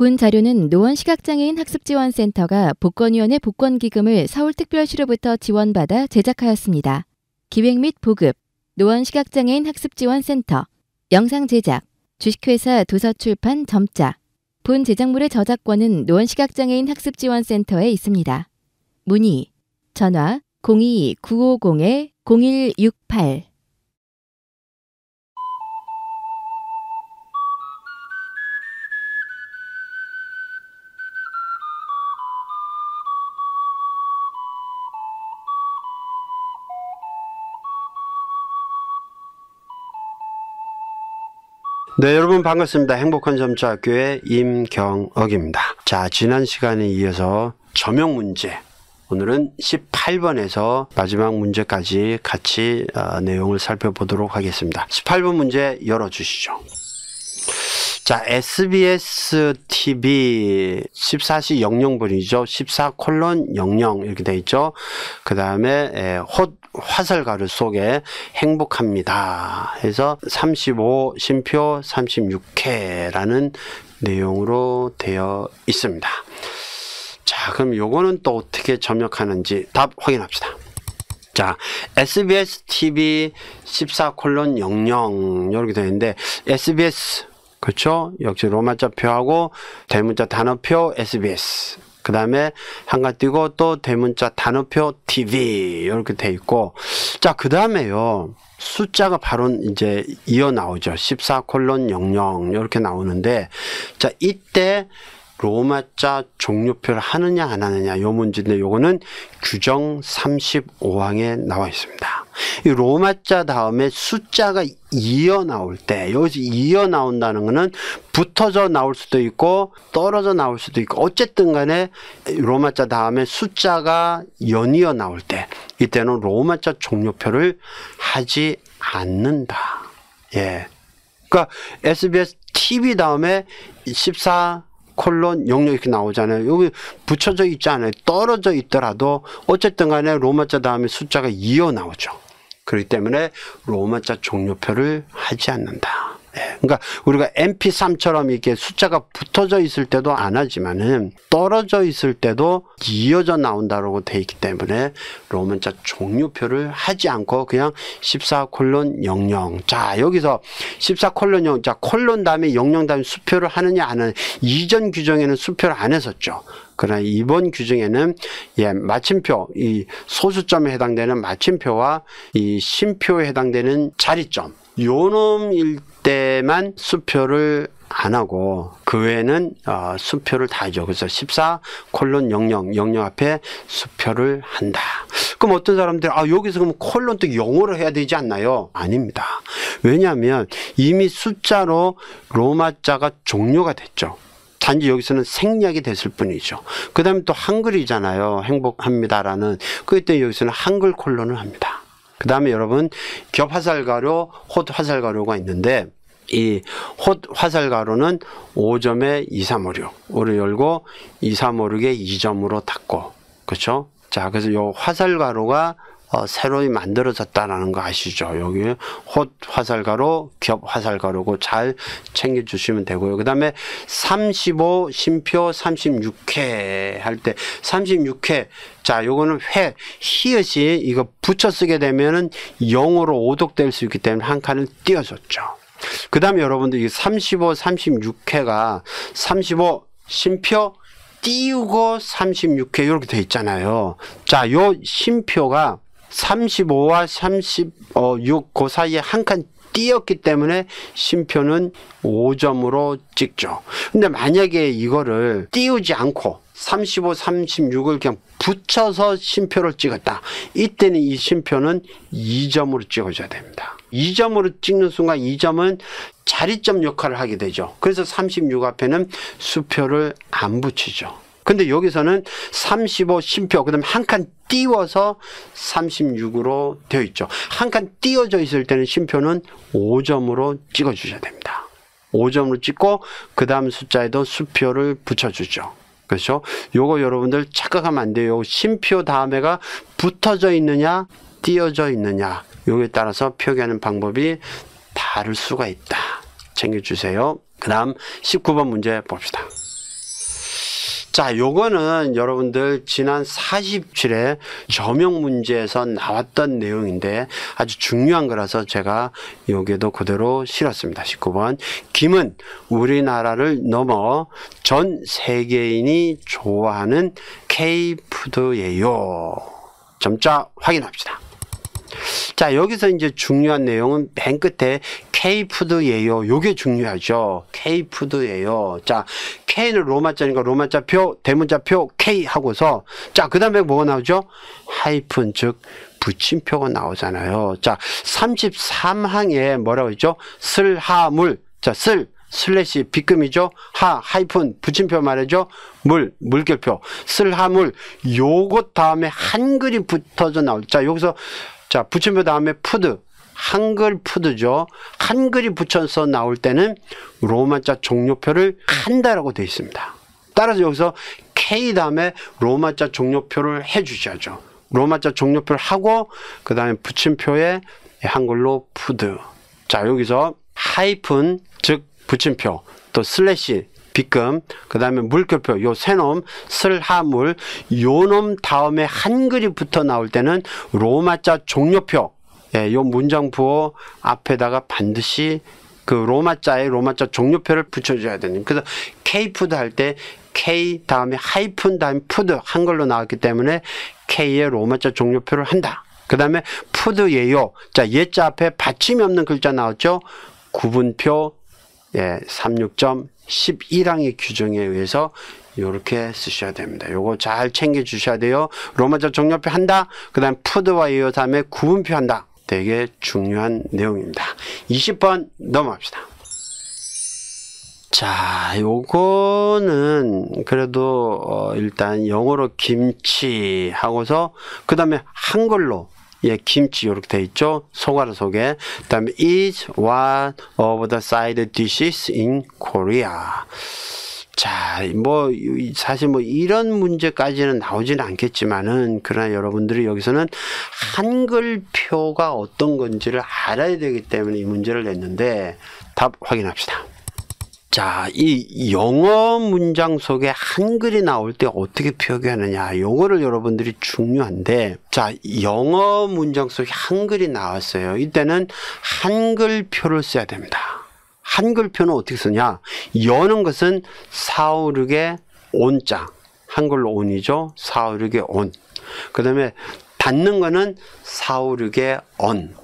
본 자료는 노원시각장애인 학습지원센터가 복권위원회 복권기금을 서울특별시로부터 지원받아 제작하였습니다. 기획 및 보급, 노원시각장애인 학습지원센터, 영상 제작, 주식회사 도서출판 점자. 본 제작물의 저작권은 노원시각장애인 학습지원센터에 있습니다. 문의, 전화 02-950-0168. 네, 여러분 반갑습니다. 행복한 점자학교의 임경억입니다. 자, 지난 시간에 이어서 저명 문제, 오늘은 18번에서 마지막 문제까지 같이 내용을 살펴보도록 하겠습니다. 18번 문제 열어주시죠. 자, SBS TV 14시 00분이죠. 14:00 이렇게 돼 있죠. 그 다음에 화살가루 속에 행복합니다 해서 35 쉼표 36회라는 내용으로 되어 있습니다. 자, 그럼 요거는 또 어떻게 점역하는지 답 확인합시다. 자, SBS TV 14:00 이렇게 되어 있는데 SBS, 그렇죠? 역시 로마자 표하고 대문자 단어표 SBS, 그 다음에 한가 띄고 또 대문자 단어표 TV 이렇게 돼 있고, 자, 그 다음에요 숫자가 바로 이제 이어 나오죠. 14:00 이렇게 나오는데, 자, 이때 로마자 종료표를 하느냐 안 하느냐 요 문제인데, 요거는 규정 35항에 나와 있습니다. 이 로마자 다음에 숫자가 이어 나올 때, 여기서 이어 나온다는 거는 붙어져 나올 수도 있고 떨어져 나올 수도 있고, 어쨌든 간에 로마자 다음에 숫자가 연이어 나올 때, 이때는 로마자 종료표를 하지 않는다. 예. 그러니까 SBS TV 다음에 14:00 이렇게 나오잖아요. 여기 붙여져 있지 않아요. 떨어져 있더라도 어쨌든 간에 로마자 다음에 숫자가 이어 나오죠. 그렇기 때문에 로마자 종료표를 하지 않는다. 그러니까 우리가 MP3처럼 이렇게 숫자가 붙어져 있을 때도 안 하지만은 떨어져 있을 때도 이어져 나온다고 돼 있기 때문에 로마자 종료표를 하지 않고 그냥 14:00. 자, 여기서 14:0, 자, 콜론 다음에 00 다음에 수표를 하느냐 안 하느냐, 이전 규정에는 수표를 안 했었죠. 그러나 이번 규정에는 마침표, 이 소수점에 해당되는 마침표와 이 쉼표에 해당되는 자리점, 요놈일 때만 수표를 안 하고 그 외에는 수표를 다 하죠. 그래서 14:00, 00 앞에 수표를 한다. 그럼 어떤 사람들이 여기서 그럼 콜론 또 영어로 해야 되지 않나요? 아닙니다. 왜냐하면 이미 숫자로 로마자가 종료가 됐죠. 단지 여기서는 생략이 됐을 뿐이죠. 그 다음에 또 한글이잖아요. 행복합니다라는. 그때 여기서는 한글 콜론을 합니다. 그 다음에 여러분, 겹 화살가루, 홑 화살가루가 있는데, 이 홑 화살가루는 5점에 2356으로 열고 2356에 2점으로 닫고, 그렇죠? 자, 그래서 요 화살가루가 새로 만들어졌다는 거 아시죠? 여기 홑 화살가루, 겹 화살가루고 잘 챙겨주시면 되고요. 그 다음에 35 쉼표 36회 할 때 36회, 자, 요거는 회, 히읗이 이거 붙여 쓰게 되면은 0으로 오독될 수 있기 때문에 한 칸을 띄워줬죠. 그 다음에 여러분들 이 35, 36회가 35 쉼표 띄우고 36회 이렇게 돼 있잖아요. 자, 요 쉼표가 35와 36 그 사이에 한 칸 띄었기 때문에 쉼표는 5점으로 찍죠. 근데 만약에 이거를 띄우지 않고 35, 36을 그냥 붙여서 쉼표를 찍었다. 이때는 이 쉼표는 2점으로 찍어줘야 됩니다. 2점으로 찍는 순간 2점은 자리점 역할을 하게 되죠. 그래서 36 앞에는 수표를 안 붙이죠. 근데 여기서는 35 쉼표, 그 다음에 한 칸 띄워서 36으로 되어 있죠. 한 칸 띄워져 있을 때는 쉼표는 5점으로 찍어주셔야 됩니다. 5점으로 찍고 그 다음 숫자에도 수표를 붙여주죠. 그렇죠? 요거 여러분들 착각하면 안 돼요. 쉼표 다음에가 붙어져 있느냐 띄어져 있느냐, 요에 따라서 표기하는 방법이 다를 수가 있다. 챙겨주세요. 그 다음 19번 문제 봅시다. 자, 요거는 여러분들 지난 47회 저명 문제에서 나왔던 내용인데 아주 중요한 거라서 제가 여기에도 그대로 실었습니다. 19번. 김은 우리나라를 넘어 전 세계인이 좋아하는 K푸드예요. 점자 확인합시다. 자, 여기서 이제 중요한 내용은 맨 끝에 K푸드예요. 요게 중요하죠. K푸드예요. 자, K는 로마자니까 로마자표, 대문자표 K 하고서 자, 그 다음에 뭐가 나오죠? 하이픈, 즉 붙임표가 나오잖아요. 자, 33항에 뭐라고 했죠? 슬하물. 자, 슬래시 빗금이죠. 하이픈 붙임표 말이죠. 물결표. 슬하물. 요것 다음에 한글이 붙어져 나올. 자, 여기서 자, 붙임표 다음에 푸드. 한글 푸드죠. 한글이 붙여서 나올 때는 로마자 종료표를 한다라고 되어 있습니다. 따라서 여기서 K 다음에 로마자 종료표를 해주셔야죠. 로마자 종료표를 하고 그 다음에 붙임표에 한글로 푸드. 자, 여기서 하이픈 즉 붙임표 또 슬래시 빗금 그 다음에 물결표 요 세 놈 슬하물 요 놈 다음에 한글이 붙어 나올 때는 로마자 종료표 요 문장 부호 앞에다가 반드시 그 로마자에 로마자 종료표를 붙여줘야 되는. 그래서 K푸드 할 때 K 다음에 하이픈 다음에 푸드 한글로 나왔기 때문에 K의 로마자 종료표를 한다. 그 다음에 푸드예요. 자, 예자 앞에 받침이 없는 글자 나왔죠. 구분표 36점 11항의 규정에 의해서 이렇게 쓰셔야 됩니다. 요거 잘 챙겨 주셔야 돼요. 로마자 종료표 한다. 그 다음 푸드와 예요 다음에 구분표 한다. 되게 중요한 내용입니다. 20번 넘어갑시다. 자, 요거는 그래도 일단 영어로 김치 하고서 그 다음에 한글로 김치 이렇게 돼 있죠. 소가루 속에. 그 다음에 is one of the side dishes in Korea. 자, 뭐 사실 뭐 이런 문제까지는 나오지는 않겠지만은 그러나 여러분들이 여기서는 한글표가 어떤 건지를 알아야 되기 때문에 이 문제를 냈는데 답 확인합시다. 자, 이 영어 문장 속에 한글이 나올 때 어떻게 표기하느냐 요거를 여러분들이 중요한데 자, 영어 문장 속에 한글이 나왔어요. 이때는 한글표를 써야 됩니다. 한글표는 어떻게 쓰냐? 여는 것은 456의 온자. 한글로 온이죠. 456의 온. 그 다음에 닫는 거는 456의 언.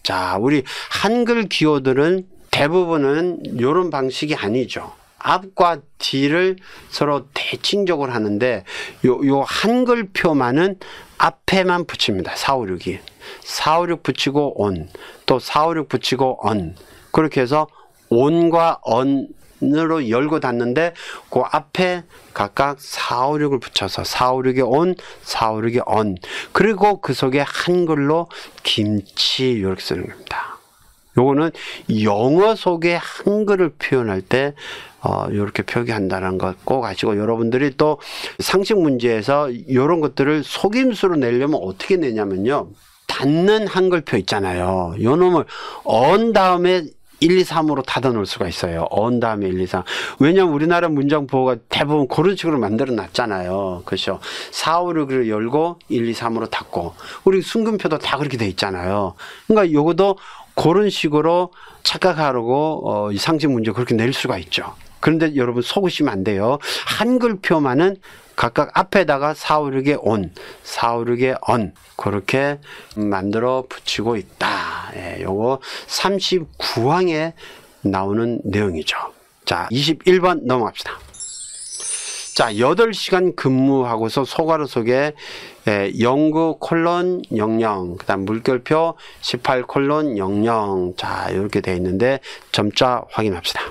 자, 우리 한글 기호들은 대부분은 이런 방식이 아니죠. 앞과 뒤를 서로 대칭적으로 하는데 요 한글표만은 앞에만 붙입니다. 456이. 456 붙이고 온. 또 456 붙이고 언. 그렇게 해서 온과 언으로 열고 닫는데 그 앞에 각각 456을 붙여서 456의 온, 456의 언 그리고 그 속에 한글로 김치 이렇게 쓰는 겁니다. 요거는 영어 속에 한글을 표현할 때 이렇게 표기한다는 것 꼭 아시고 여러분들이 또 상식 문제에서 이런 것들을 속임수로 내려면 어떻게 내냐면요. 닫는 한글표 있잖아요. 요 놈을 언 다음에 1, 2, 3으로 닫아 놓을 수가 있어요. 언 다음에 1, 2, 3. 왜냐면 우리나라 문장 보호가 대부분 그런 식으로 만들어 놨잖아요. 그렇죠. 4, 5, 6을 열고 1, 2, 3으로 닫고. 우리 순금표도 다 그렇게 돼 있잖아요. 그러니까 요것도 그런 식으로 착각하려고 이 상식 문제 그렇게 낼 수가 있죠. 그런데 여러분 속으시면 안 돼요. 한글표만은 각각 앞에다가 4, 5, 6의 온, 4, 5, 6의 언 그렇게 만들어 붙이고 있다. 요거 39항에 나오는 내용이죠. 자, 21번 넘어갑시다. 자, 8시간 근무하고서 소가루 속에 09:00 그 다음 물결표 18:00 자, 이렇게 되어 있는데 점자 확인합시다.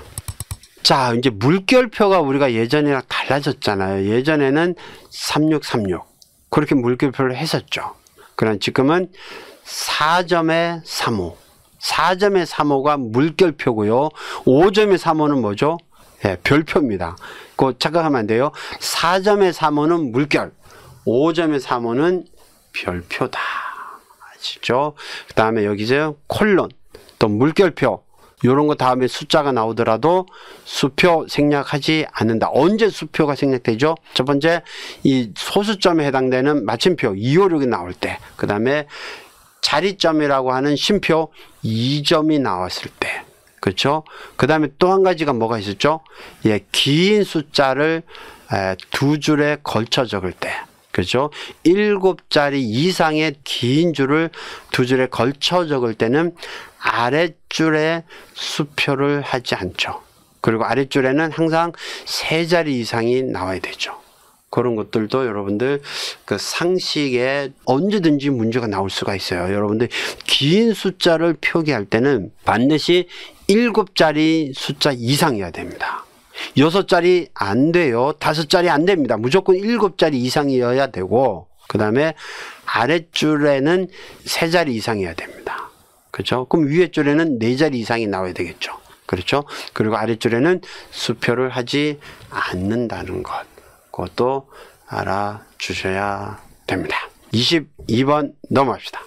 자, 이제 물결표가 우리가 예전이랑 달라졌잖아요. 예전에는 3636 그렇게 물결표를 했었죠. 그러나 지금은 4점의 35 4점의 35가 물결표고요. 5점의 35는 뭐죠? 별표입니다. 그거 착각하면 안 돼요. 4점의 35는 물결 5점의 35는 별표다. 아시죠? 그 다음에 여기서 콜론 또 물결표 이런 거 다음에 숫자가 나오더라도 수표 생략하지 않는다. 언제 수표가 생략되죠? 첫 번째, 이 소수점에 해당되는 마침표 256이 나올 때, 그 다음에 자리점이라고 하는 쉼표 2점이 나왔을 때, 그렇죠? 그 다음에 또 한 가지가 뭐가 있었죠? 예, 긴 숫자를 두 줄에 걸쳐 적을 때, 그렇죠? 7자리 이상의 긴 줄을 두 줄에 걸쳐 적을 때는 아랫줄에 수표를 하지 않죠. 그리고 아랫줄에는 항상 3자리 이상이 나와야 되죠. 그런 것들도 여러분들 그 상식에 언제든지 문제가 나올 수가 있어요. 여러분들 긴 숫자를 표기할 때는 반드시 7자리 숫자 이상이어야 됩니다. 6자리 안 돼요. 5자리 안 됩니다. 무조건 7자리 이상이어야 되고, 그 다음에 아랫줄에는 3자리 이상이어야 됩니다. 그렇죠? 그럼 위에 줄에는 4자리 이상이 나와야 되겠죠. 그렇죠? 그리고 아랫줄에는 수표를 하지 않는다는 것, 그것도 알아주셔야 됩니다. 22번 넘어갑시다.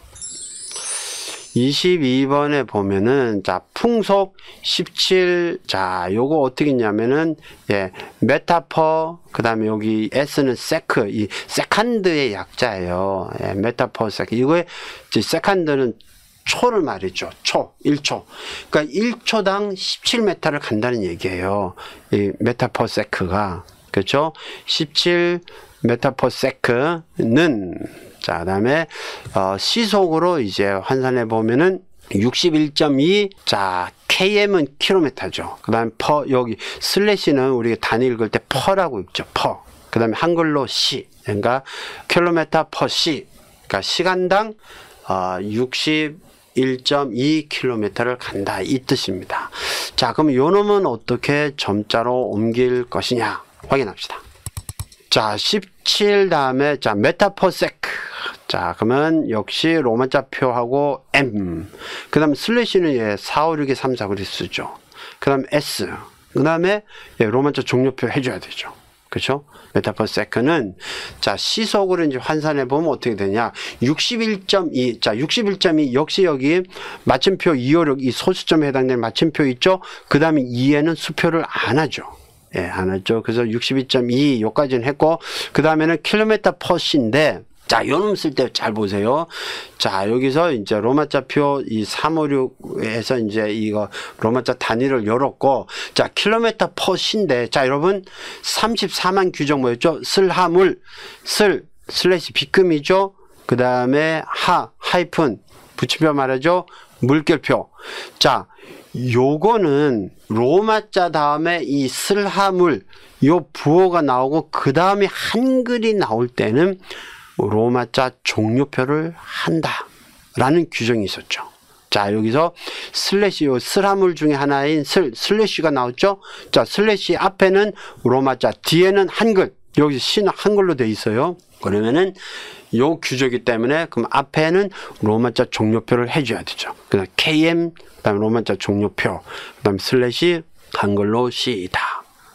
22번에 보면은, 자, 풍속 17, 자, 요거 어떻게 했냐면은, 예, 메타퍼, 그 다음에 여기 S는 세크, 이 세컨드의 약자예요. 예, 메타퍼 세크. 이거에, 이제 세컨드는 초를 말이죠. 초, 1초. 그러니까 1초당 17m를 간다는 얘기예요. 이 메타퍼 세크가. 그렇죠? 17 메타퍼 세크는, 자, 그 다음에, 시속으로 이제 환산해 보면은 61.2, 자, km은 킬로미터죠. 그 다음에 여기 슬래시는 우리가 단위 읽을 때 퍼라고 읽죠. 퍼. 그 다음에 한글로 시. 그러니까 킬로미터 퍼 시. 그러니까 시간당, 61.2km를 간다. 이 뜻입니다. 자, 그럼 요 놈은 어떻게 점자로 옮길 것이냐? 확인합시다. 자, 17 다음에, 자, 메타퍼세크. 자, 그러면 역시 로마자 표하고 M. 그 다음에 슬래시는 예, 4, 5, 6에 3, 4 그리 쓰죠. 그 다음에 S. 그 다음에 예, 로마자 종료표 해줘야 되죠. 그렇죠? 메타퍼세크는, 자, 시속으로 이제 환산해 보면 어떻게 되냐. 61.2. 자, 61.2. 역시 여기 마침표 256, 이 소수점에 해당되는 마침표 있죠? 그 다음에 2에는 수표를 안 하죠. 예, 안 하죠. 그래서 62.2 요까지는 했고, 그 다음에는 킬로미터 퍼 시인데, 자, 요놈 쓸 때 잘 보세요. 자, 여기서 이제 로마자표 이 356에서 이제 이거 로마자 단위를 열었고, 자, 킬로미터 퍼 시인데, 자, 여러분 34만 규정 뭐였죠? 슬하물, 슬래시 비금이죠. 그 다음에 하이픈 붙임표 말하죠. 물결표. 자, 요거는 로마자 다음에 이 슬하물 요 부호가 나오고 그 다음에 한글이 나올 때는 로마자 종료표를 한다 라는 규정이 있었죠. 자, 여기서 슬래시, 요 슬하물 중에 하나인 슬래시가 나왔죠. 자, 슬래시 앞에는 로마자, 뒤에는 한글, 여기 시는 한글로 돼 있어요. 그러면은 요 규정이기 때문에 그럼 앞에는 로마자 종료표를 해줘야 되죠. 그다음 KM, 그다음 로마자 종료표, 그다음 슬래시 한글로 시이다.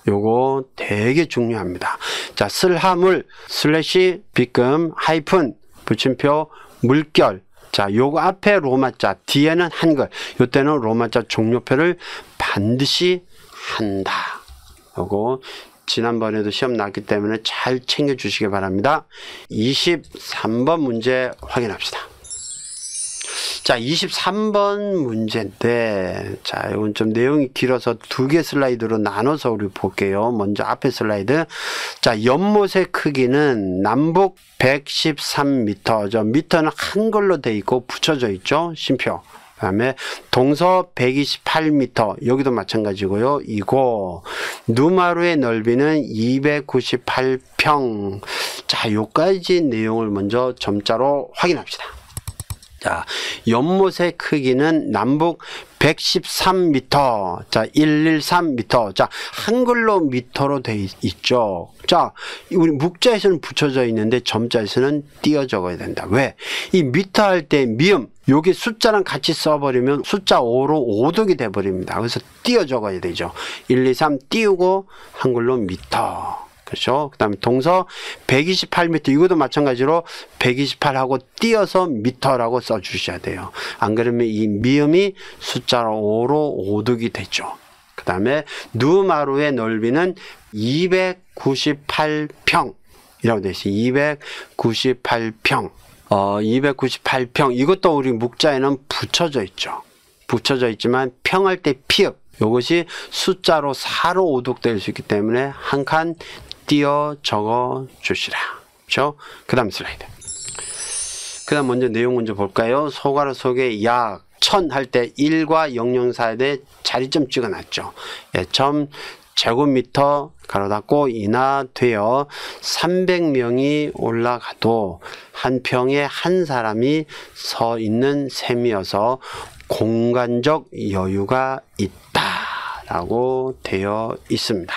요거 되게 중요합니다. 자, 슬하물, 슬래시, 비금, 하이픈, 붙임표, 물결. 자, 요거 앞에 로마자, 뒤에는 한글. 요때는 로마자 종료표를 반드시 한다. 요거 지난번에도 시험 나왔기 때문에 잘 챙겨주시기 바랍니다. 23번 문제 확인합시다. 자, 23번 문제인데, 자, 이건 좀 내용이 길어서 2개 슬라이드로 나눠서 우리 볼게요. 먼저 앞에 슬라이드. 자, 연못의 크기는 남북 113m. 저 미터는 한글로 돼 있고 붙여져 있죠. 쉼표. 그 다음에 동서 128m. 여기도 마찬가지고요. 이고 누마루의 넓이는 298평. 자, 요까지 내용을 먼저 점자로 확인합시다. 자, 연못의 크기는 남북 113m. 자, 113m. 자, 한글로 미터로 돼 있죠. 자, 우리 묵자에서는 붙여져 있는데 점자에서는 띄어 적어야 된다. 왜? 이 미터 할 때 미음, 여기 숫자랑 같이 써버리면 숫자 5로 오독이 돼버립니다. 그래서 띄어 적어야 되죠. 1, 2, 3 띄우고 한글로 미터. 그렇죠? 그 다음에 동서 128m, 이것도 마찬가지로 128하고 띄어서 미터라고 써주셔야 돼요. 안 그러면 이 미음이 숫자로 5로 오득이 되죠. 그 다음에 누마루의 넓이는 298평 이라고 되어 있어요. 298평. 298평. 이것도 우리 묵자에는 붙여져 있죠. 붙여져 있지만 평할 때 피읍. 이것이 숫자로 4로 오독될 수 있기 때문에 한 칸 띄어 적어 주시라. 그렇죠? 그 다음 슬라이드. 그 다음 먼저 내용 먼저 볼까요? 소가로 속에 약 1000 할 때 1과 004에 자리점 찍어놨죠. 예, 점 제곱미터 가로 닫고 인하되어 300명이 올라가도 한 평에 한 사람이 서 있는 셈이어서 공간적 여유가 있다라고 되어 있습니다.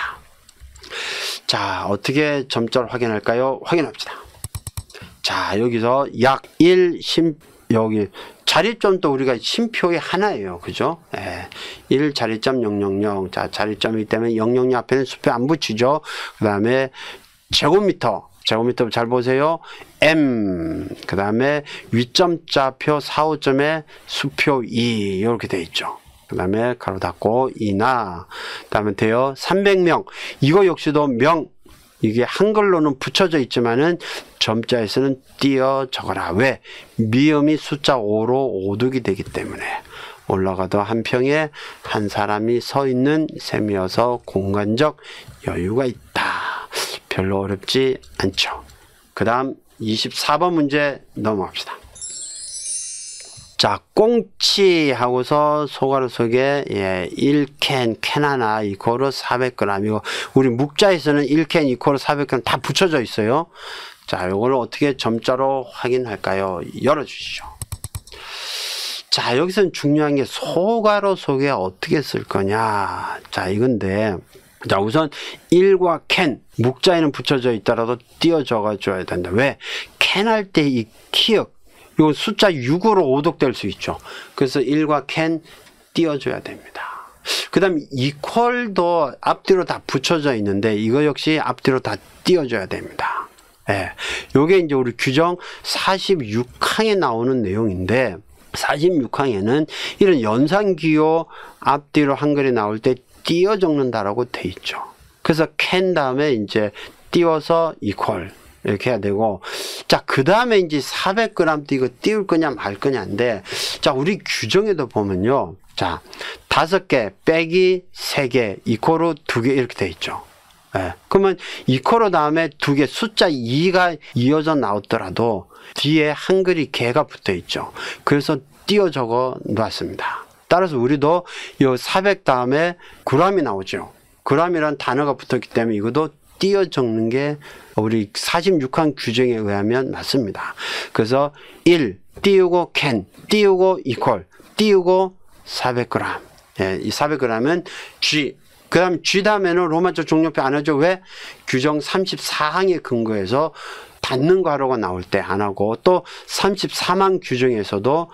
자, 어떻게 점자를 확인할까요? 확인합시다. 자, 여기서 약 1, 여기 자리점도 우리가 심표의 하나예요. 그죠? 예. 1 자리점 000. 자, 자리점이기 때문에 000 앞에는 수표 안 붙이죠. 그 다음에 제곱미터 잘 보세요. M. 그 다음에 위점자표 4, 5점에 수표 2. 이렇게 되어 있죠. 그 다음에 가로 닫고 이나. 그 다음에 되어 300명. 이거 역시도 명. 이게 한글로는 붙여져 있지만은 점자에서는 띄어 적어라. 왜? 미음이 숫자 5로 오득이 되기 때문에 올라가도 한 평에 한 사람이 서 있는 셈이어서 공간적 여유가 있다. 별로 어렵지 않죠. 그 다음 24번 문제 넘어갑시다. 자, 꽁치 하고서 소가루 속에 1캔 하나 이코르 400g. 이거 우리 묵자에서는 1캔 이코르 400g 다 붙여져 있어요. 자, 이걸 어떻게 점자로 확인할까요? 열어주시죠. 자, 여기서는 중요한 게 소가루 속에 어떻게 쓸 거냐. 자, 이건데, 자, 우선 1과 캔, 묵자에는 붙여져 있더라도 띄어 적어줘야 된다. 왜? 캔 할 때 이 키읔, 요 숫자 6으로 오독될 수 있죠. 그래서 1과 캔 띄워줘야 됩니다. 그 다음 이퀄도 앞뒤로 다 붙여져 있는데 이거 역시 앞뒤로 다 띄워줘야 됩니다. 예. 요게 이제 우리 규정 46항에 나오는 내용인데 46항에는 이런 연산기호 앞뒤로 한글이 나올 때 띄워 적는다라고 돼 있죠. 그래서 캔 다음에 이제 띄워서 이퀄 이렇게 해야 되고, 자, 그 다음에 이제 400g 이거 띄울 거냐 말 거냐인데, 자, 우리 규정에도 보면요. 자, 5개 빼기 3개 이코로 2개 이렇게 돼 있죠. 예. 그러면 이코로 다음에 2개 숫자 2가 이어져 나오더라도 뒤에 한글이 개가 붙어 있죠. 그래서 띄어 적어 놨습니다. 따라서 우리도 이 400 다음에 g이 나오죠. g이라는 단어가 붙었기 때문에 이것도 띄어 적는 게 우리 46항 규정에 의하면 맞습니다. 그래서 1 띄우고 캔 띄우고 이퀄 띄우고 400g. 예, 이 400g은 G. 그 다음 G 다음에는 로마자 종료표 안 하죠. 왜? 규정 34항에 근거해서 닫는 괄호가 나올 때 안 하고, 또 33항 규정에서도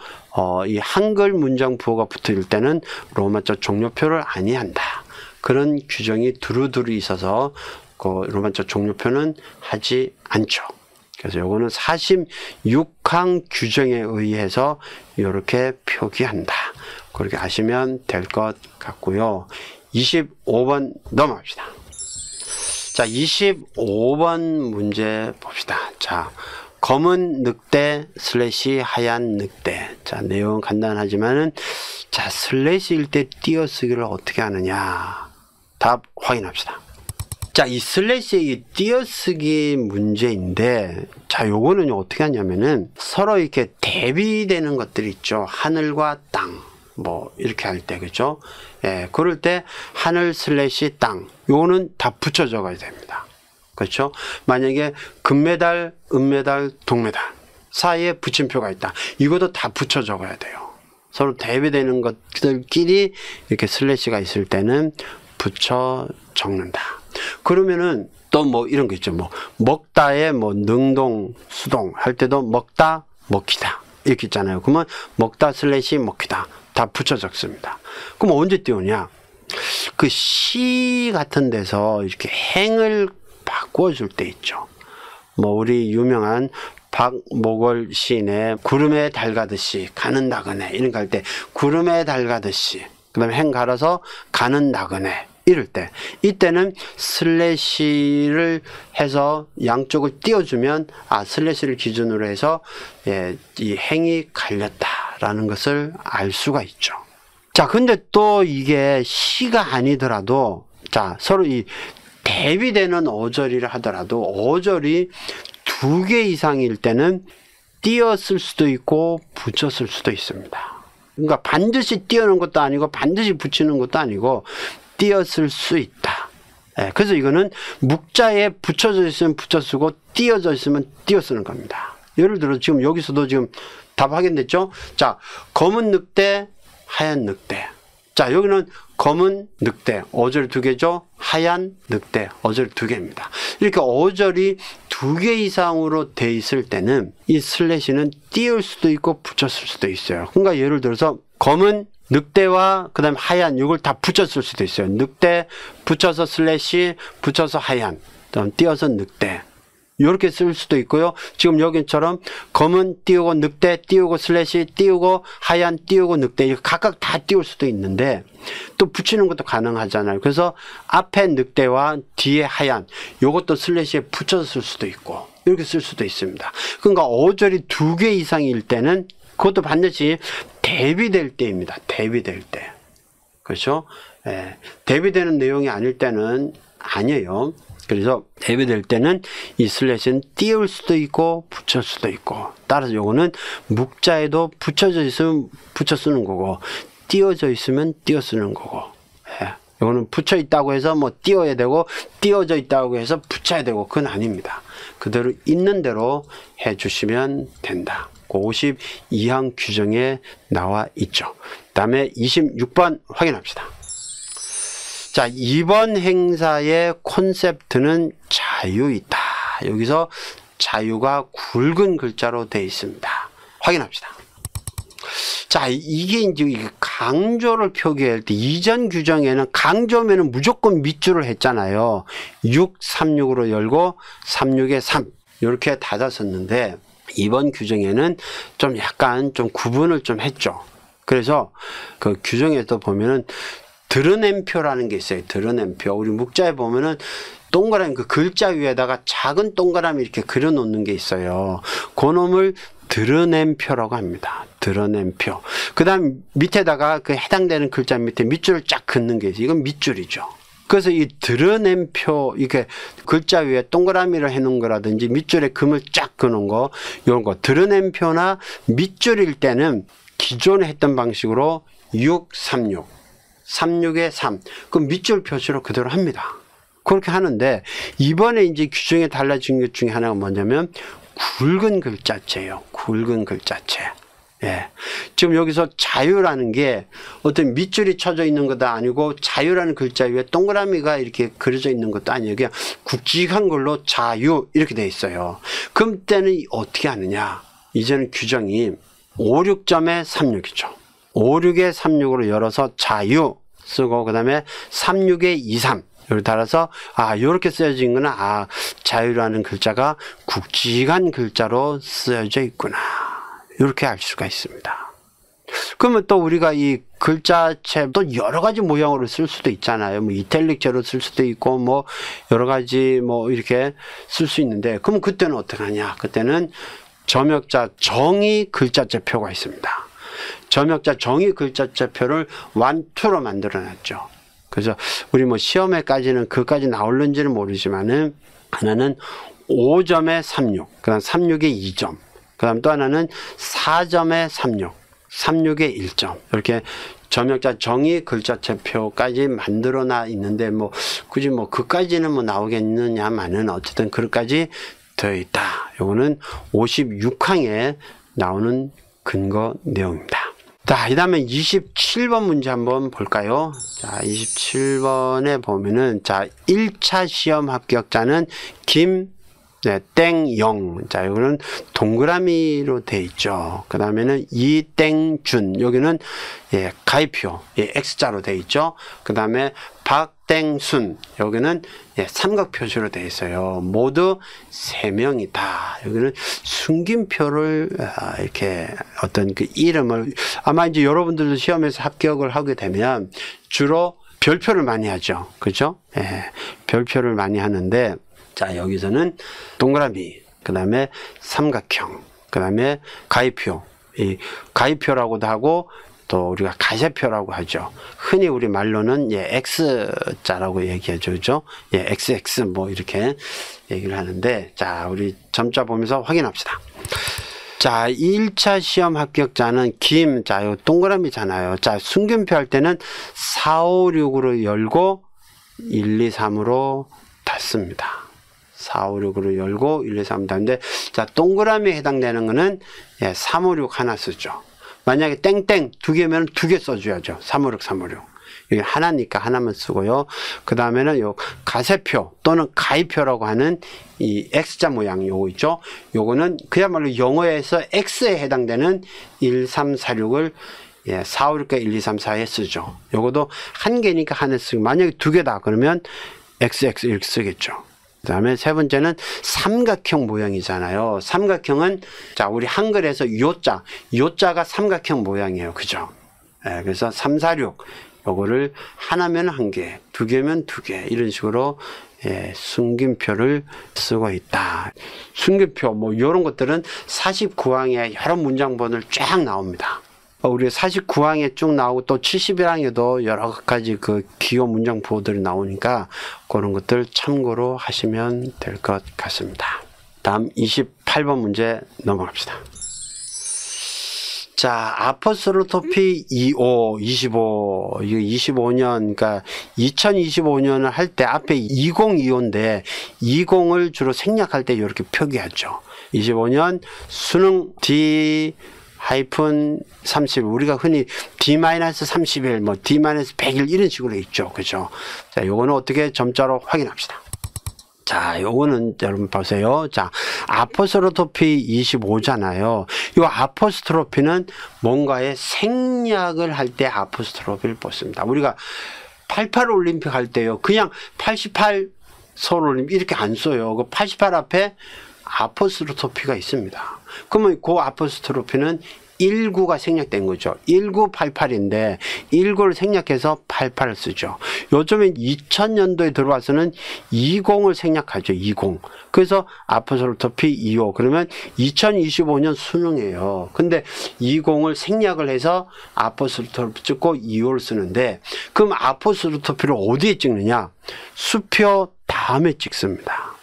이 한글 문장 부호가 붙을 때는 로마자 종료표를 아니한다. 그런 규정이 두루두루 있어서 그 로마자 종료표는 하지 않죠. 그래서 요거는 46항 규정에 의해서 이렇게 표기한다. 그렇게 아시면 될 것 같고요. 25번 넘어갑시다. 자, 25번 문제 봅시다. 자, 검은 늑대 슬래시 하얀 늑대. 자, 내용은 간단하지만은, 자, 슬래시일 때 띄어쓰기를 어떻게 하느냐. 답 확인합시다. 자, 이 슬래시의 띄어쓰기 문제인데, 자, 요거는 어떻게 하냐면은 서로 이렇게 대비되는 것들이 있죠. 하늘과 땅. 뭐, 이렇게 할 때, 그죠? 예, 그럴 때 하늘 슬래시 땅. 요거는 다 붙여 적어야 됩니다. 그렇죠? 만약에 금메달, 은메달, 동메달 사이에 붙임표가 있다. 이것도 다 붙여 적어야 돼요. 서로 대비되는 것들끼리 이렇게 슬래시가 있을 때는 붙여 적는다. 그러면은 또 뭐 이런 거 있죠. 뭐 먹다에 뭐 능동, 수동 할 때도 먹다, 먹히다 이렇게 있잖아요. 그러면 먹다 슬래시 먹히다 다 붙여 적습니다. 그럼 언제 띄우냐? 그 시 같은 데서 이렇게 행을 막 바꿔줄 때 있죠. 뭐 우리 유명한 박목월 시인의 구름에 달 가듯이 가는 나그네 이런 거 할 때 구름에 달 가듯이 그 다음에 행 갈아서 가는 나그네 이럴 때 이때는 슬래시를 해서 양쪽을 띄워주면 슬래시를 기준으로 해서 이 행이 갈렸다라는 것을 알 수가 있죠. 자, 근데 또 이게 시가 아니더라도 자 서로 이 대비되는 어절이라 하더라도 어절이 2개 이상일 때는 띄었을 수도 있고 붙였을 수도 있습니다. 그러니까 반드시 띄우는 것도 아니고 반드시 붙이는 것도 아니고 띄었을 수 있다. 그래서 이거는 묵자에 붙여져 있으면 붙여 쓰고 띄어져 있으면 띄어 쓰는 겁니다. 예를 들어 지금 여기서도 지금 답 확인됐죠? 자, 검은 늑대, 하얀 늑대. 자, 여기는 검은 늑대, 어절 2개죠? 하얀 늑대, 어절 2개입니다. 이렇게 어절이 2개 이상으로 돼 있을 때는 이 슬래시는 띄울 수도 있고 붙였을 수도 있어요. 그러니까 예를 들어서 검은 늑대와 그 다음에 하얀 이걸 다 붙였을 수도 있어요. 늑대 붙여서 슬래시 붙여서 하얀 띄어서 늑대 이렇게 쓸 수도 있고요. 지금 여기처럼 검은 띄우고 늑대 띄우고 슬래시 띄우고 하얀 띄우고 늑대 각각 다 띄울 수도 있는데 또 붙이는 것도 가능하잖아요. 그래서 앞에 늑대와 뒤에 하얀 이것도 슬래시에 붙여서 쓸 수도 있고 이렇게 쓸 수도 있습니다. 그러니까 어절이 2개 이상일 때는 그것도 반드시 대비될 때입니다. 대비될 때. 그렇죠? 대비되는 내용이 아닐 때는 아니에요. 그래서 대비될 때는 이 슬래시는 띄울 수도 있고 붙여 수도 있고 따라서 요거는 묵자에도 붙여져 있으면 붙여 쓰는 거고 띄어져 있으면 띄어 쓰는 거고 요거는 붙여 있다고 해서 뭐 띄어야 되고 띄어져 있다고 해서 붙여야 되고 그건 아닙니다. 그대로 있는 대로 해 주시면 된다. 52항 규정에 나와 있죠. 그 다음에 26번 확인합시다. 자, 이번 행사의 콘셉트는 자유이다. 여기서 자유가 굵은 글자로 되어 있습니다. 확인합시다. 자, 이게 이제 강조를 표기할 때 이전 규정에는 강조면은 무조건 밑줄을 했잖아요. 6, 36으로 열고 36에 3 이렇게 닫았었는데 이번 규정에는 좀 약간 좀 구분을 좀 했죠. 그래서 그 규정에도 보면은 드러냄표라는 게 있어요. 드러냄표. 우리 묵자에 보면은 동그라미 그 글자 위에다가 작은 동그라미 이렇게 그려 놓는 게 있어요. 그놈을 드러냄표라고 합니다. 드러냄표. 그 다음 밑에다가 그 해당되는 글자 밑에 밑줄을 쫙 긋는 게 있어요. 이건 밑줄이죠. 그래서 이 드러냄표, 이렇게 글자 위에 동그라미를 해놓은 거라든지 밑줄에 금을 쫙 그는 거, 이런 거. 드러냄표나 밑줄일 때는 기존에 했던 방식으로 6, 36, 36에 3. 그럼 밑줄 표시로 그대로 합니다. 그렇게 하는데, 이번에 이제 규정에 달라진 것 중에 하나가 뭐냐면, 굵은 글자체예요. 굵은 글자체. 예. 지금 여기서 자유라는 게 어떤 밑줄이 쳐져 있는 것도 아니고 자유라는 글자 위에 동그라미가 이렇게 그려져 있는 것도 아니에요. 그냥 굵직한 걸로 자유 이렇게 돼 있어요. 그럼 때는 어떻게 하느냐? 이제는 규정이 56점에 36이죠. 56에 36으로 열어서 자유 쓰고 그 다음에 36에 23 여기 달아서 이렇게 쓰여진 거는 자유라는 글자가 굵직한 글자로 쓰여져 있구나. 이렇게 알 수가 있습니다. 그러면 또 우리가 이 글자체 또 여러 가지 모양으로 쓸 수도 있잖아요. 뭐 이탈릭체로 쓸 수도 있고 뭐 여러 가지 뭐 이렇게 쓸 수 있는데 그럼 그때는 어떻게 하냐? 그때는 점역자 정의 글자체표가 있습니다. 점역자 정의 글자체표를 1, 2로 만들어 놨죠. 그래서 우리 뭐 시험에까지는 그까지 나올는지는 모르지만은 하나는 5점에 36, 그 다음 36에 2점, 그 다음 또 하나는 4점에 36, 36에 1점. 이렇게 점역자 정의 글자체표까지 만들어 놔 있는데 뭐 굳이 뭐 그까지는 뭐 나오겠느냐마는 어쨌든 그것까지 되어 있다. 요거는 56항에 나오는 근거 내용입니다. 자, 그 다음에 27번 문제 한번 볼까요? 자, 27번에 보면은, 자, 1차 시험 합격자는 네, 땡영. 자, 여기는 동그라미로 돼 있죠. 그 다음에는 이땡준. 여기는 예, 가입표. 예, X자로 돼 있죠. 그 다음에 박땡순. 여기는 예, 삼각 표시로 돼 있어요. 모두 3명이다. 여기는 숨김표를 이렇게 어떤 그 이름을 아마 이제 여러분들도 시험에서 합격을 하게 되면 주로 별표를 많이 하죠. 그죠? 예, 별표를 많이 하는데 자, 여기서는 동그라미, 그 다음에 삼각형, 그 다음에 가위표, 이 가위표라고도 하고 또 우리가 가세표라고 하죠. 흔히 우리 말로는 예, X자라고 얘기하죠. 그죠? 예, XX 뭐 이렇게 얘기를 하는데 자, 우리 점자 보면서 확인합시다. 자, 1차 시험 합격자는 김, 자, 요 동그라미잖아요. 자, 순균표 할 때는 4, 5, 6으로 열고 1, 2, 3으로 닫습니다. 4, 5, 6으로 열고 1, 2, 3 닫는데 자, 동그라미에 해당되는 거는 예, 3, 5, 6 하나 쓰죠. 만약에 땡땡 2개면 2개 써줘야죠. 3, 5, 6, 3, 5, 6. 여기 하나니까 하나만 쓰고요. 그 다음에는 요 가세표 또는 가위표라고 하는 이 X자 모양 요거 있죠. 요거는 그야말로 영어에서 X에 해당되는 1, 3, 4, 6을 예, 4, 5, 6과 1, 2, 3, 4에 쓰죠. 요것도 한 개니까 하나 쓰고 만약에 2개다 그러면 XX 이렇게 쓰겠죠. 그 다음에 세 번째는 삼각형 모양이잖아요. 삼각형은 자, 우리 한글에서 요자가 삼각형 모양이에요. 그죠? 예, 그래서 3, 4, 6 요거를 하나면 한 개, 2개면 2개 이런 식으로 예, 숨김표를 쓰고 있다. 숨김표 뭐 이런 것들은 49항에 여러 문장본을 쫙 나옵니다. 우리 49항에 쭉 나오고 또 71항에도 여러 가지 그 기호 문장 부호들이 나오니까 그런 것들 참고로 하시면 될 것 같습니다. 다음 28번 문제 넘어갑시다. 자, 아포스트로피 25, 이거 25년, 그러니까 2025년을 할 때 앞에 2025인데 20을 주로 생략할 때 이렇게 표기하죠. 25년 수능 D 하이픈 30, 우리가 흔히 D-30일, 뭐 D-100일 이런 식으로 있죠. 그죠? 자, 요거는 어떻게 점자로 확인합시다. 자, 요거는 여러분 보세요. 자, 아포스트로피 25잖아요. 요 아포스트로피는 뭔가의 생략을 할 때 아포스트로피를 뽑습니다. 우리가 88 올림픽 할 때요. 그냥 88 서울 올림픽 이렇게 안 써요. 그 88 앞에 아포스트로피가 있습니다. 그러면 그 아포스트로피는 19가 생략된 거죠. 1988인데 19를 생략해서 88을 쓰죠. 요즘에 2000년도에 들어와서는 20을 생략하죠. 20. 그래서 아포스트로피 25. 그러면 2025년 수능이에요. 근데 20을 생략을 해서 아포스트로피 찍고 25를 쓰는데 그럼 아포스트로피를 어디에 찍느냐? 수표 다음에 찍습니다.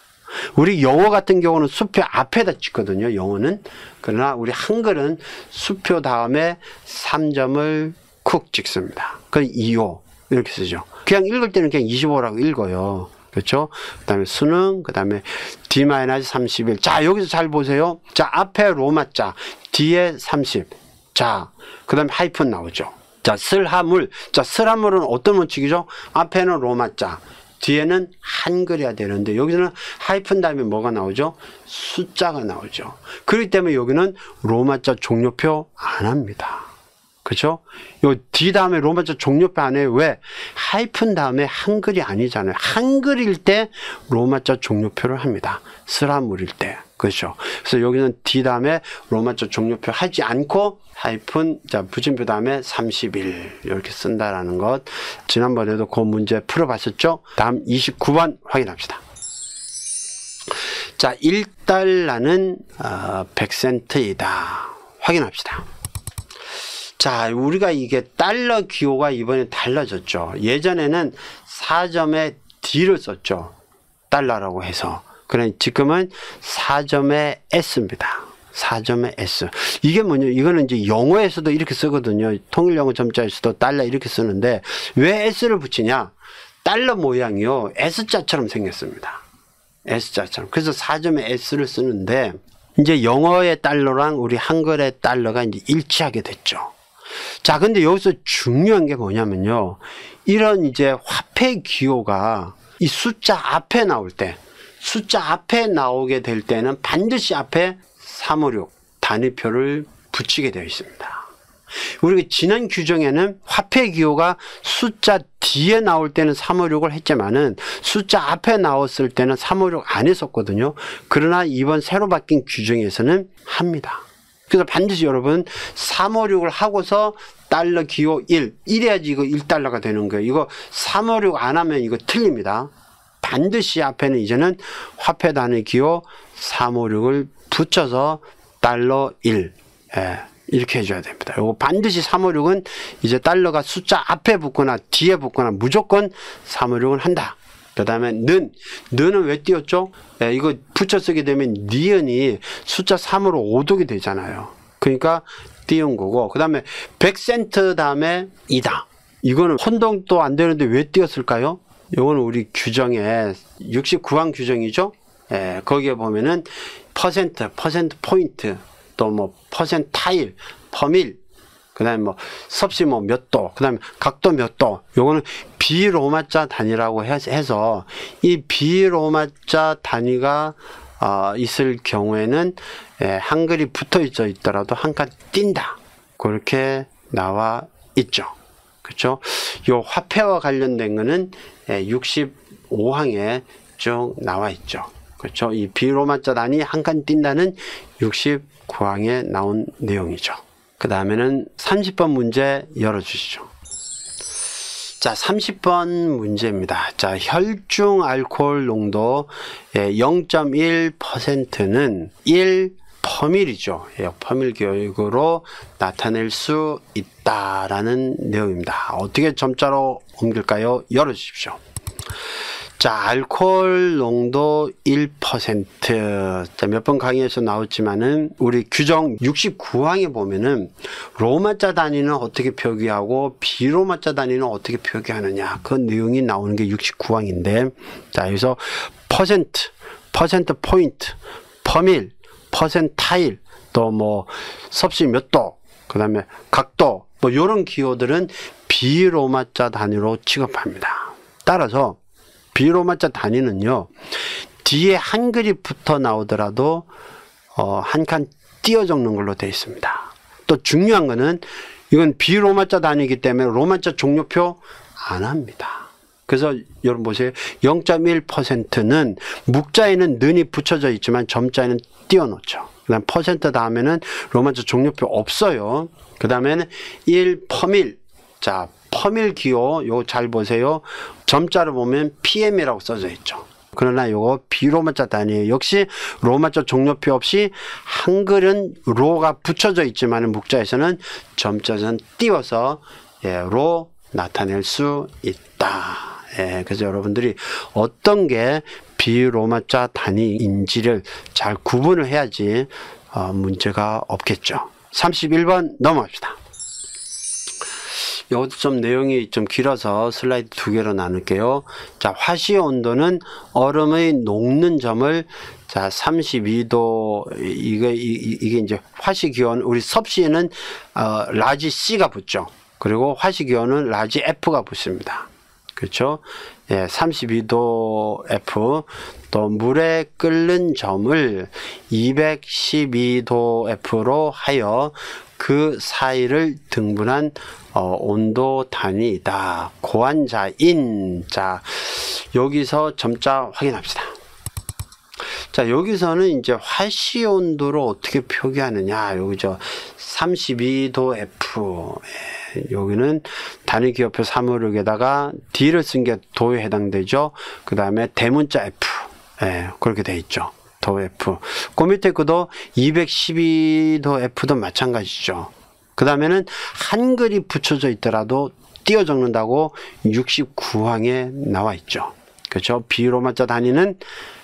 우리 영어 같은 경우는 수표 앞에다 찍거든요. 영어는. 그러나 우리 한글은 수표 다음에 3점을 쿡 찍습니다. 그럼 25 이렇게 쓰죠. 그냥 읽을 때는 그냥 25라고 읽어요. 그렇죠? 그 다음에 수능, 그 다음에 D-31. 자, 여기서 잘 보세요. 자, 앞에 로마자, 뒤에 30. 자, 그 다음에 하이픈 나오죠. 자, 슬하물. 자, 슬하물은 어떤 원칙이죠? 앞에는 로마자. 뒤에는 한글이야 되는데 여기서는 하이픈 다음에 뭐가 나오죠? 숫자가 나오죠. 그렇기 때문에 여기는 로마자 종료표 안 합니다. 그렇죠? 요 D 다음에 로마자 종료표 안 해요. 왜? 하이픈 다음에 한글이 아니잖아요. 한글일 때 로마자 종료표를 합니다. 슬하물일 때. 그렇죠? 그래서 여기는 D 다음에 로마자 종료표 하지 않고 하이픈, 자, 부진표 다음에 31 이렇게 쓴다라는 것. 지난번에도 그 문제 풀어봤었죠? 다음 29번 확인합시다. 자, 1달러는 100센트이다. 확인합시다. 자, 우리가 이게 달러 기호가 이번에 달라졌죠. 예전에는 4점에 D를 썼죠. 달러라고 해서. 그래, 지금은 4점에 S입니다. 4점의 S. 이게 뭐냐? 이거는 이제 영어에서도 이렇게 쓰거든요. 통일영어 점자에서도 달러 이렇게 쓰는데 왜 S를 붙이냐? 달러 모양이요. S자처럼 생겼습니다. S자처럼. 그래서 4점의 S를 쓰는데 이제 영어의 달러랑 우리 한글의 달러가 이제 일치하게 됐죠. 자, 근데 여기서 중요한 게 뭐냐면요. 이런 이제 화폐 기호가 이 숫자 앞에 나올 때 숫자 앞에 나오게 될 때는 반드시 앞에 356 단위표를 붙이게 되어 있습니다. 우리가 지난 규정에는 화폐 기호가 숫자 뒤에 나올 때는 356을 했지만은 숫자 앞에 나왔을 때는 356 안 했었거든요. 그러나 이번 새로 바뀐 규정에서는 합니다. 그래서 반드시 여러분 356을 하고서 달러 기호 1, 이래야지 이거 1달러가 되는 거예요. 이거 356 안 하면 이거 틀립니다. 반드시 앞에는 이제는 화폐 단위 기호 356을 붙여서 달러 1, 이렇게 해줘야 됩니다. 요거 반드시 356은 이제 달러가 숫자 앞에 붙거나 뒤에 붙거나 무조건 356은 한다. 그 다음에 는은 왜 띄웠죠? 이거 붙여 쓰게 되면 니은이 숫자 3으로 오독이 되잖아요. 그러니까 띄운 거고, 그 다음에 100센트 다음에 2다. 이거는 혼동도 안 되는데 왜 띄웠을까요? 이거는 우리 규정에 69항 규정이죠. 거기에 보면은 퍼센트 포인트, 또 뭐 퍼센타일, 퍼밀, 그 다음에 뭐 섭씨 뭐 몇 도, 그 다음에 각도 몇 도, 요거는 비로마자 단위라고 해서 이 비로마자 단위가 있을 경우에는 한글이 붙어 있더라도 한 칸 띈다. 그렇게 나와 있죠. 그렇죠? 요 화폐와 관련된 거는 65항에 쭉 나와 있죠. 그렇죠? 이 비로마자 단위 한 칸 띈다는 69항에 나온 내용이죠. 그 다음에는 30번 문제 열어주시죠. 자, 30번 문제입니다. 자, 혈중 알코올 농도 0.1%는 1%이죠. 퍼밀 기호로 나타낼 수 있다라는 내용입니다. 어떻게 점자로 옮길까요? 열어주십시오. 자, 알코올 농도 1%. 자, 몇 번 강의에서 나왔지만은 우리 규정 69항에 보면은 로마자 단위는 어떻게 표기하고 비로마자 단위는 어떻게 표기하느냐. 그 내용이 나오는 게 69항인데, 자, 여기서 퍼센트 포인트, 퍼밀, 퍼센타일, 또 뭐 섭씨 몇 도, 그 다음에 각도, 뭐 요런 기호들은 비로마자 단위로 취급합니다. 따라서 비로마자 단위는요, 뒤에 한글이 붙어 나오더라도 한 칸 띄어 적는 걸로 되어 있습니다. 또 중요한 거는 이건 비로마자 단위이기 때문에 로마자 종료표 안 합니다. 그래서 여러분 보세요. 0.1%는 묵자에는 는이 붙여져 있지만 점자에는 띄어 놓죠. 그 다음 퍼센트 다음에는 로마자 종료표 없어요. 그 다음에는 1%밀. 자, 퍼밀 기호 요거 잘 보세요. 점자를 보면 PM이라고 써져 있죠. 그러나 요거 비로마자 단위예요. 역시 로마자 종료표 없이 한글은 로가 붙여져 있지만 묵자에서는 점자는 띄워서 로 나타낼 수 있다. 그래서 여러분들이 어떤 게 비로마자 단위인지를 잘 구분을 해야지 문제가 없겠죠. 31번 넘어갑시다. 이것도 좀 내용이 좀 길어서 슬라이드 2개로 나눌게요. 자, 화시 온도는 얼음의 녹는 점을 자 32도 이게 이제 화시 기온 우리 섭씨에는 라지 C가 붙죠. 그리고 화시 기온은 라지 F가 붙습니다. 그렇죠? 32도 F, 또 물에 끓는 점을 212도 F로 하여 그 사이를 등분한 온도 단위이다. 고환자인. 자, 여기서 점자 확인합시다. 자, 여기서는 이제 화시 온도를 어떻게 표기하느냐. 여기죠. 32도 F. 여기는 단위 기호표 356에다가 D를 쓴 게 도에 해당되죠. 그 다음에 대문자 F. 그렇게 돼 있죠. 도 F. 그 밑에 그도 212도 F도 마찬가지죠. 그 다음에는 한글이 붙여져 있더라도 띄어 적는다고 69항에 나와 있죠. 그렇죠. 비로마자 단위는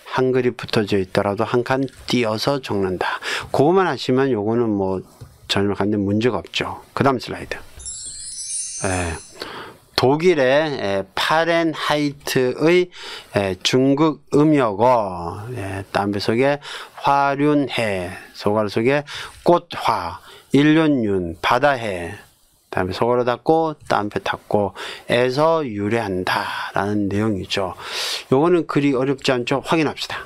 한글이 붙어져 있더라도 한 칸 띄어서 적는다. 그거만 하시면 요거는 뭐 전혀 관련 문제가 없죠. 그 다음 슬라이드. 독일의 파렌하이트의 중국 음역어, 담배 속에 화륜해, 소가루 속에 꽃화, 일륜윤, 바다해, 다음에 소가루 닫고 담배 닫고 에서 유래한다 라는 내용이죠. 요거는 그리 어렵지 않죠. 확인합시다.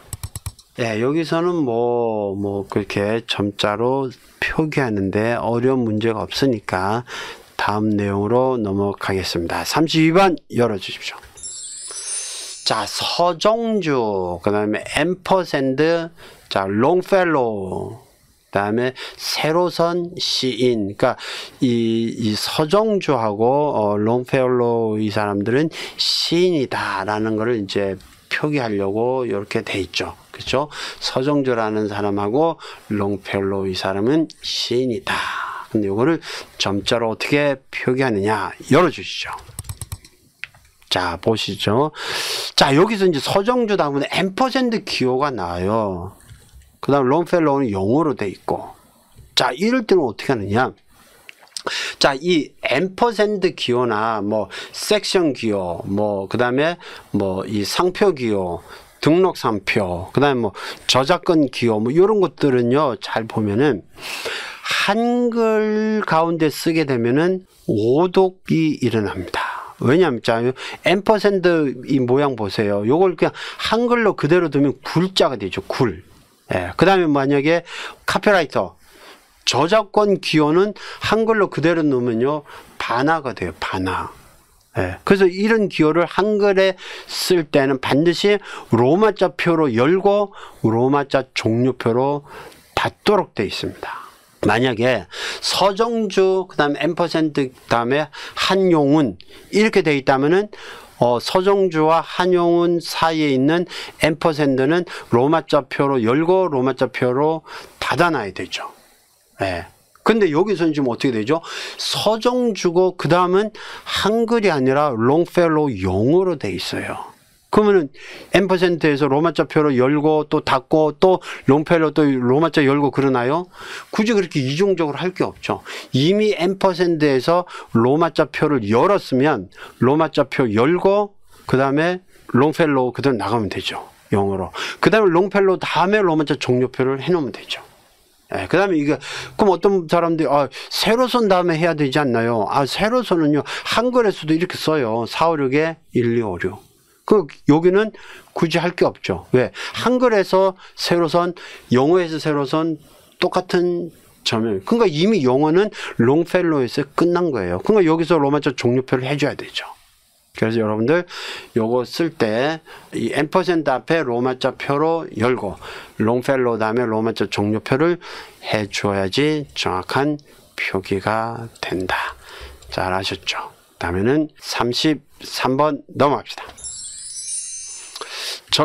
예, 여기서는 뭐 그렇게 점자로 표기하는데 어려운 문제가 없으니까 다음 내용으로 넘어가겠습니다. 32번 열어주십시오. 자, 서정주, 그 다음에 앰퍼샌드, 자, 롱펠로우, 그 다음에 세로선 시인. 그러니까 이 서정주하고 롱펠로우 이 사람들은 시인이다라는 것을 이제 표기하려고 이렇게 돼 있죠. 그렇죠? 서정주라는 사람하고 롱펠로우 이 사람은 시인이다. 근데 이거를 점자로 어떻게 표기하느냐 열어주시죠. 자, 보시죠. 자, 여기서 이제 서정주다 보면 앰퍼샌드 기호가 나와요. 그 다음 롱펠로우는 영어로 돼 있고. 자, 이럴 때는 어떻게 하느냐. 자, 이 앰퍼샌드 기호나 뭐 섹션 기호, 뭐 그 다음에 뭐 이 상표 기호, 등록 상표, 그 다음에 뭐 저작권 기호, 뭐 이런 것들은요, 잘 보면은 한글 가운데 쓰게 되면은 오독이 일어납니다. 왜냐하면 자, 앰퍼샌드 이 모양 보세요. 요걸 그냥 한글로 그대로 두면 굴자가 되죠. 굴. 예. 그 다음에 만약에 카피라이터 저작권 기호는 한글로 그대로 넣으면요 반화가 돼요. 반화. 예. 그래서 이런 기호를 한글에 쓸 때는 반드시 로마자 표로 열고 로마자 종료표로 닫도록 되어 있습니다. 만약에 서정주 그 다음에 앰퍼샌드 그 다음에 한용운 이렇게 되어 있다면은 서정주와 한용운 사이에 있는 앰퍼샌드는 로마자 표로 열고 로마자 표로 닫아놔야 되죠. 예. 근데 여기서는 지금 어떻게 되죠? 서정주고 그 다음은 한글이 아니라 롱펠로우 영어로 돼 있어요. 그러면은 앰퍼샌드에서 로마자 표로 열고 또 닫고 또 롱펠로우 또 로마자 열고 그러나요? 굳이 그렇게 이중적으로 할 게 없죠. 이미 앰퍼샌드에서 로마자 표를 열었으면 로마자 표 열고 그 다음에 롱펠로우 그대로 나가면 되죠. 영어로. 그 다음에 롱펠로우 다음에 로마자 종료표를 해놓으면 되죠. 예, 그 다음에 이게, 그럼 어떤 사람들이, 세로선 다음에 해야 되지 않나요? 세로선은요, 한글에서도 이렇게 써요. 456에 1256. 여기는 굳이 할 게 없죠. 왜? 한글에서 세로선, 영어에서 세로선 똑같은 점을. 그러니까 이미 영어는 롱펠로우에서 끝난 거예요. 그러니까 여기서 로마자 종료표를 해줘야 되죠. 그래서 여러분들 요거 쓸 때 이 앰퍼샌드 앞에 로마자 표로 열고 롱펠로우 다음에 로마자 종료표를 해줘야지 정확한 표기가 된다. 잘 아셨죠? 다음에는 33번 넘어갑시다.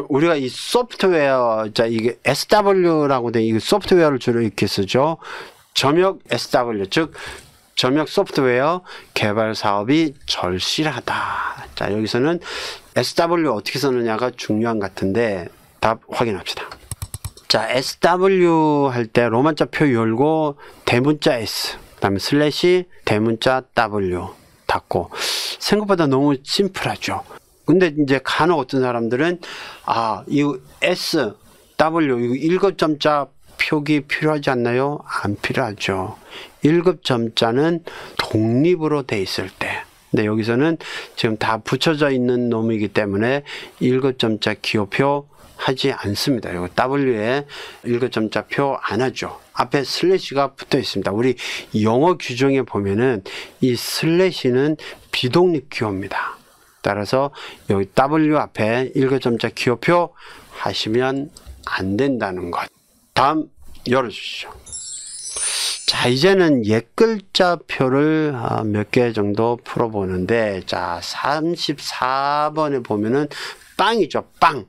우리가 이 소프트웨어, 자, 이게 SW라고 된 이 소프트웨어를 주로 이렇게 쓰죠. 점역 SW, 즉, 점역 소프트웨어 개발 사업이 절실하다. 자, 여기서는 SW 어떻게 쓰느냐가 중요한 것 같은데, 답 확인합시다. 자, SW 할 때 로마자 표 열고, 대문자 S, 그 다음에 슬래시, 대문자 W 닫고. 생각보다 너무 심플하죠. 근데 이제 간혹 어떤 사람들은 이거 S, W 이거 1급점자 표기 필요하지 않나요? 안 필요하죠. 1급점자는 독립으로 돼 있을 때. 근데 여기서는 지금 다 붙여져 있는 놈이기 때문에 1급점자 기호표 하지 않습니다. 이거 W에 1급점자 표 안 하죠. 앞에 슬래시가 붙어 있습니다. 우리 영어 규정에 보면은 이 슬래시는 비독립 기호입니다. 따라서 여기 W 앞에 1급점자 기호표 하시면 안 된다는 것. 다음 열어주시죠. 자, 이제는 옛글자표를 몇 개 정도 풀어보는데, 자, 34번에 보면은 빵이죠, 빵.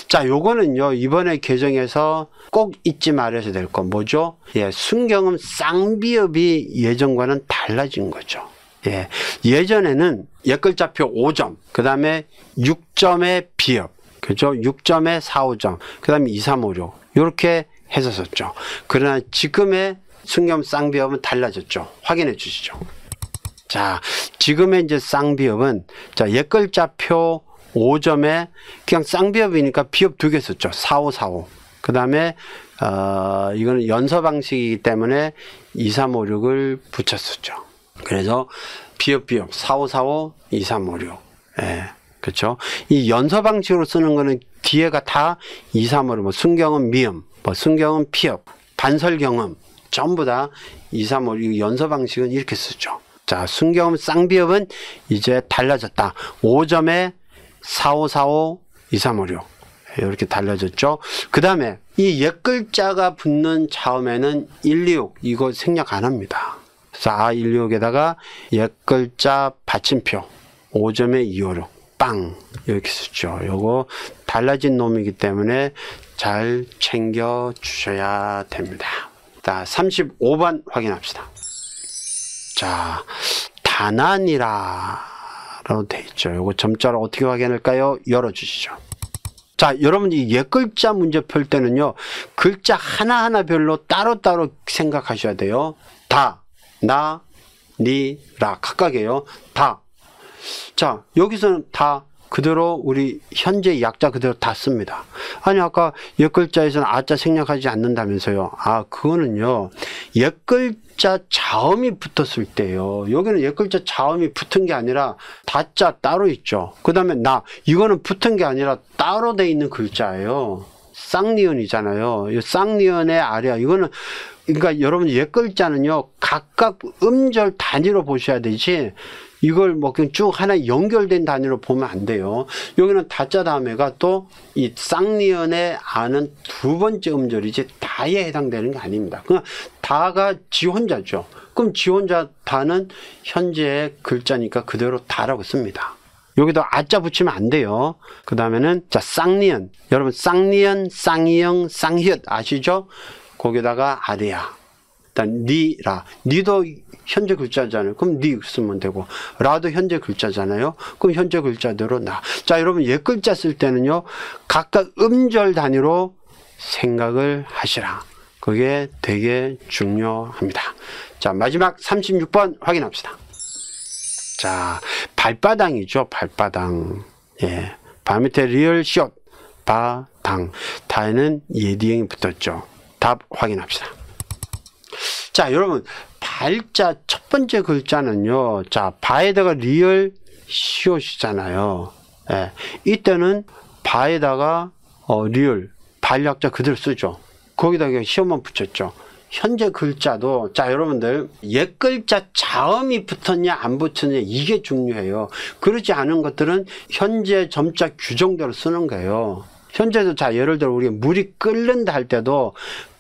자, 요거는요, 이번에 개정해서 꼭 잊지 말아야 될 건 뭐죠? 예, 순경음 쌍비읍이 예전과는 달라진 거죠. 예, 예전에는 옛글자표 5점, 그 다음에 6점의 비읍, 그죠? 6점의 4, 5점, 그 다음에 2, 3, 5, 6, 요렇게 했었죠. 그러나 지금의 순경 쌍비읍은 달라졌죠. 확인해 주시죠. 자, 지금의 이제 쌍비읍은, 자, 옛글자표 5점에 그냥 쌍비읍이니까 비읍 2개 썼죠. 4, 5, 4, 5. 그 다음에, 이거는 연서 방식이기 때문에 2, 3, 5, 6을 붙였었죠. 그래서 비읍 4, 5, 4, 5, 2, 3, 5, 6. 예. 그렇죠? 이 연서 방식으로 쓰는 거는 뒤에가 다 2, 3어로 뭐 순경음 미음, 뭐 순경음 피읍, 반설경음 전부 다 2, 3어 이 연서 방식은 이렇게 쓰죠. 자, 순경음 쌍비읍은 이제 달라졌다. 5점에 4545, 2356 이렇게 달라졌죠. 그 다음에 이 옛글자가 붙는 자음에는 126 이거 생략 안 합니다. 그래서 126에다가 옛글자 받침표 5점에 256 빵 이렇게 쓰죠. 요거 달라진 놈이기 때문에 잘 챙겨 주셔야 됩니다. 자, 35번 확인합시다. 자, 다난이라 라고 돼 있죠. 요거 점자로 어떻게 확인할까요? 열어주시죠. 자, 여러분 이 옛글자 문제 풀 때는요, 글자 하나하나별로 따로따로 생각하셔야 돼요. 다, 나, 니, 라 각각이에요. 다. 자, 여기서는 다 그대로 우리 현재 약자 그대로 다 씁니다. 아니 아까 옛글자에서는 아자 생략하지 않는다면서요. 아, 그거는요 옛글자 자음이 붙었을 때요. 여기는 옛글자 자음이 붙은 게 아니라 다자 따로 있죠. 그 다음에 나 이거는 붙은 게 아니라 따로 돼 있는 글자예요. 쌍니은이잖아요. 이 쌍니은의 아래야. 이거는 그러니까 여러분 옛글자는요 각각 음절 단위로 보셔야 되지 이걸 뭐 그냥 쭉 하나 연결된 단위로 보면 안 돼요. 여기는 다자 다음에가 또 이 쌍니은의 아는 두 번째 음절이지 다에 해당되는 게 아닙니다. 그냥 다가 지 혼자죠. 그럼 지 혼자 다는 현재의 글자니까 그대로 다라고 씁니다. 여기도 아자 붙이면 안 돼요. 그 다음에는 자 쌍니은 여러분 쌍니은 쌍이영 쌍희읒 아시죠? 거기다가 아래야. 일단 니라 니도 현재 글자잖아요. 그럼 니 쓰면 되고 라도 현재 글자잖아요. 그럼 현재 글자대로 나. 자, 여러분 옛 글자 쓸 때는요 각각 음절 단위로 생각을 하시라. 그게 되게 중요합니다. 자, 마지막 36번 확인합시다. 자, 발바당이죠. 발바당. 예, 발 밑에 리을 시옷 바당 다에는 예디응이 붙었죠. 답 확인합시다. 자, 여러분 발자 첫 번째 글자는요. 자, 바에다가 리을 시옷이잖아요. 예, 이때는 바에다가 리을 발약자 그대로 쓰죠. 거기다가 그냥 시옷만 붙였죠. 현재 글자도 자 여러분들 옛 글자 자음이 붙었냐 안 붙었냐 이게 중요해요. 그렇지 않은 것들은 현재 점자 규정대로 쓰는 거예요. 현재도 자 예를 들어 우리 물이 끓는다 할 때도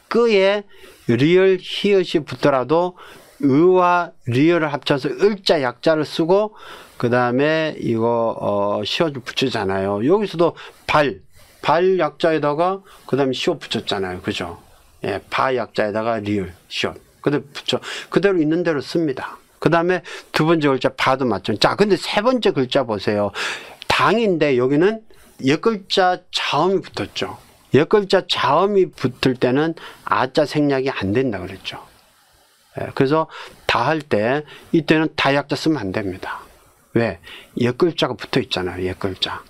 끄에 리을 히읗이 붙더라도 의와 리을을 합쳐서 을자 약자를 쓰고 그 다음에 이거 시옷을 붙이잖아요. 여기서도 발 약자에다가 그 다음에 시옷 붙였잖아요. 그죠? 예, 바 약자에다가 리을 시옷 그대로 붙여 그대로 있는 대로 씁니다. 그 다음에 두 번째 글자 바도 맞죠. 자, 근데 세 번째 글자 보세요. 당인데 여기는 옛 글자 자음이 붙었죠. 옛 글자 자음이 붙을 때는 아자 생략이 안 된다 그랬죠. 예, 그래서 다 할 때 이때는 다약자 쓰면 안 됩니다. 왜? 옛 글자가 붙어 있잖아요. 옛 글자.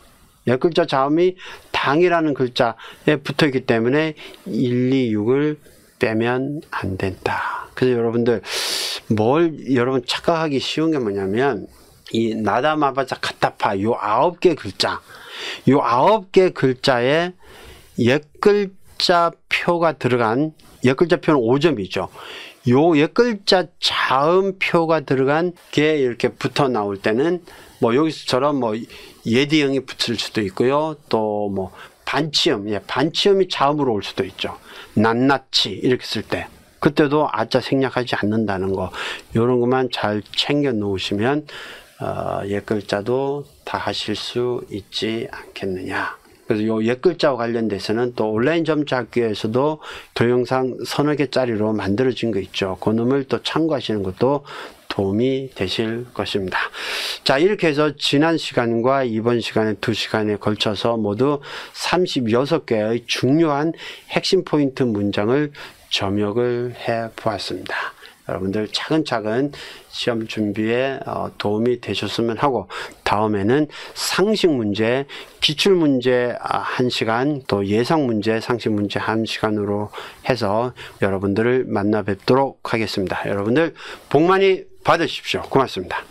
옛 글자 자음이 당이라는 글자에 붙어 있기 때문에 1, 2, 6을 빼면 안 된다. 그래서 여러분들 여러분 착각하기 쉬운 게 뭐냐면 이 나다 마바자 카타파 요 9개 글자 요 9개 글자에 옛 글자 표가 들어간 옛 글자 표는 5점이죠. 요 옛 글자 자음표가 들어간 게 이렇게 붙어 나올 때는 뭐 여기서처럼 뭐 예디형이 붙을 수도 있고요. 또 뭐 반치음, 반치음이 자음으로 올 수도 있죠. 낱낱이 이렇게 쓸 때 그때도 아자 생략하지 않는다는 거 이런 것만 잘 챙겨 놓으시면 옛 글자도 다 하실 수 있지 않겠느냐. 그래서 요 옛 글자와 관련돼서는 또 온라인 점자학교에서도 동영상 서너 개짜리로 만들어진 거 있죠. 그 놈을 또 참고하시는 것도 도움이 되실 것입니다. 자, 이렇게 해서 지난 시간과 이번 시간에 2시간에 걸쳐서 모두 36개의 중요한 핵심 포인트 문장을 점역을 해 보았습니다. 여러분들 차근차근 시험 준비에 도움이 되셨으면 하고 다음에는 상식 문제, 기출 문제 1시간, 또 예상 문제, 상식 문제 1시간으로 해서 여러분들을 만나 뵙도록 하겠습니다. 여러분들 복 많이 받으십시오. 고맙습니다.